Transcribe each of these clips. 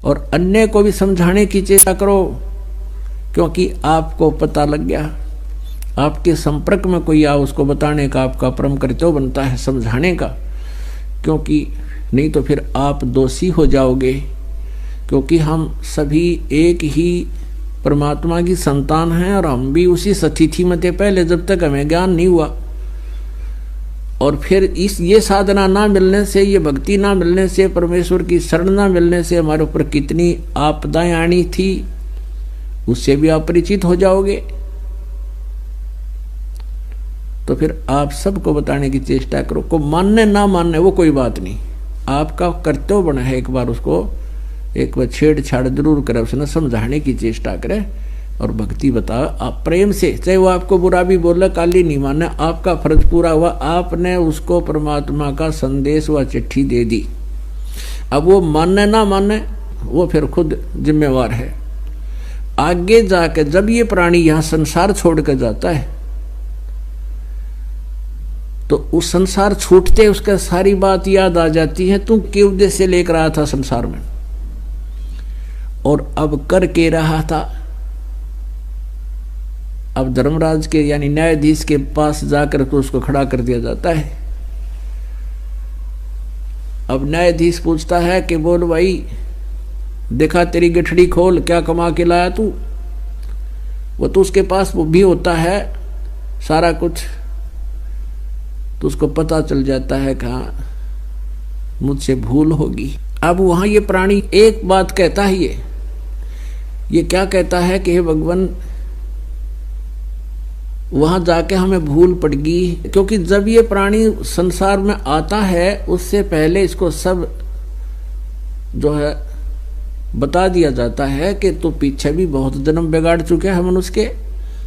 और अन्य को भी समझाने की चेष्टा करो, क्योंकि आपको पता लग गया, आपके संपर्क में कोई आ, उसको बताने का आपका परम कर्तव्य बनता है, समझाने का, क्योंकि नहीं तो फिर आप दोषी हो जाओगे। क्योंकि हम सभी एक ही परमात्मा की संतान हैं और हम भी उसी स्थिति में थे पहले, जब तक हमें ज्ञान नहीं हुआ। और फिर ये साधना ना मिलने से, ये भक्ति ना मिलने से, परमेश्वर की शरण ना मिलने से हमारे ऊपर कितनी आपदाएं आनी थी, उससे भी आप परिचित हो जाओगे। तो फिर आप सबको बताने की चेष्टा करो। को मानने ना मानने वो कोई बात नहीं, आपका कर्तव्य बना है एक बार उसको एक बार छेड़छाड़ जरूर करे, उसने समझाने की चेष्टा करे और भक्ति बता आप प्रेम से, चाहे वो आपको बुरा भी बोले, काली नहीं माने, आपका फर्ज पूरा हुआ, आपने उसको परमात्मा का संदेश व चिट्ठी दे दी। अब वो मानने ना माने वो फिर खुद जिम्मेवार है। आगे जाके जब ये प्राणी यहाँ संसार छोड़ कर जाता है तो उस संसार छूटते उसका सारी बात याद आ जाती है, तू किस उद्देश्य से लेकर आया था संसार में और अब कर के रहा था। अब धर्मराज के यानी न्यायाधीश के पास जाकर तो उसको खड़ा कर दिया जाता है। अब न्यायाधीश पूछता है कि बोल भाई, देखा तेरी गठड़ी खोल, क्या कमा के लाया तू। वो तो उसके पास वो भी होता है सारा कुछ, तो उसको पता चल जाता है कहाँ मुझसे भूल होगी। अब वहां ये प्राणी एक बात कहता है, ये क्या कहता है कि हे भगवान, वहां जाके हमें भूल पड़ गई। क्योंकि जब ये प्राणी संसार में आता है उससे पहले इसको सब जो है बता दिया जाता है कि तू पीछे भी बहुत जन्म बिगाड़ चुके हैं मनुष्य के,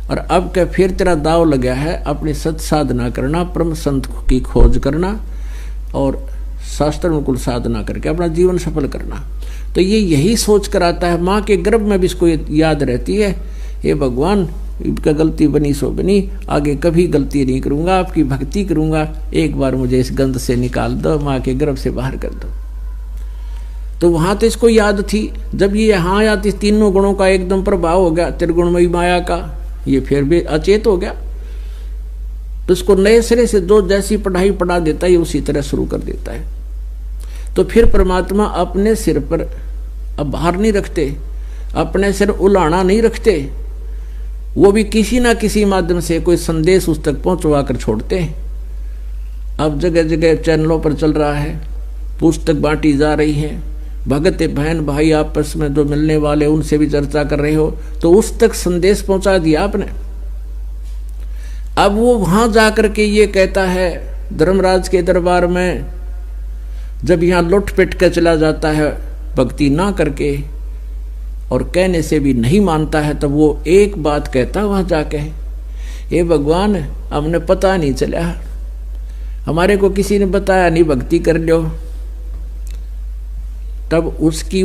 और अब क्या फिर तेरा दाव लगा है अपनी सत साधना करना, परम संत की खोज करना और शास्त्र अनुकूल साधना करके अपना जीवन सफल करना। तो ये यही सोच कर आता है, माँ के गर्भ में भी इसको याद रहती है, हे भगवान इनका गलती बनी सो बनी, आगे कभी गलती नहीं करूंगा, आपकी भक्ति करूंगा, एक बार मुझे इस गंध से निकाल दो, माँ के गर्भ से बाहर कर दो। तो वहां तो इसको याद थी, जब ये यहाँ आया तो तीनों गुणों का एकदम प्रभाव हो गया, त्रिगुणमयी माया का, ये फिर भी अचेत हो गया। तो इसको नए सिरे से जो जैसी पढ़ाई पढ़ा देता है उसी तरह शुरू कर देता है। तो फिर परमात्मा अपने सिर पर अब भार नहीं रखते, अपने सिर उलाना नहीं रखते, वो भी किसी ना किसी माध्यम से कोई संदेश उस तक पहुंचवा कर छोड़ते हैं। अब जगह जगह चैनलों पर चल रहा है, पुस्तक बांटी जा रही है, भगत बहन भाई आपस में जो मिलने वाले उनसे भी चर्चा कर रहे हो, तो उस तक संदेश पहुंचा दिया आपने। अब वो वहां जाकर के ये कहता है धर्मराज के दरबार में, जब यहां लुट पिट कर चला जाता है भक्ति ना करके और कहने से भी नहीं मानता है, तब वो एक बात कहता वहां जाके, हे भगवान हमने पता नहीं चला, हमारे को किसी ने बताया नहीं, भक्ति कर लो। तब उसकी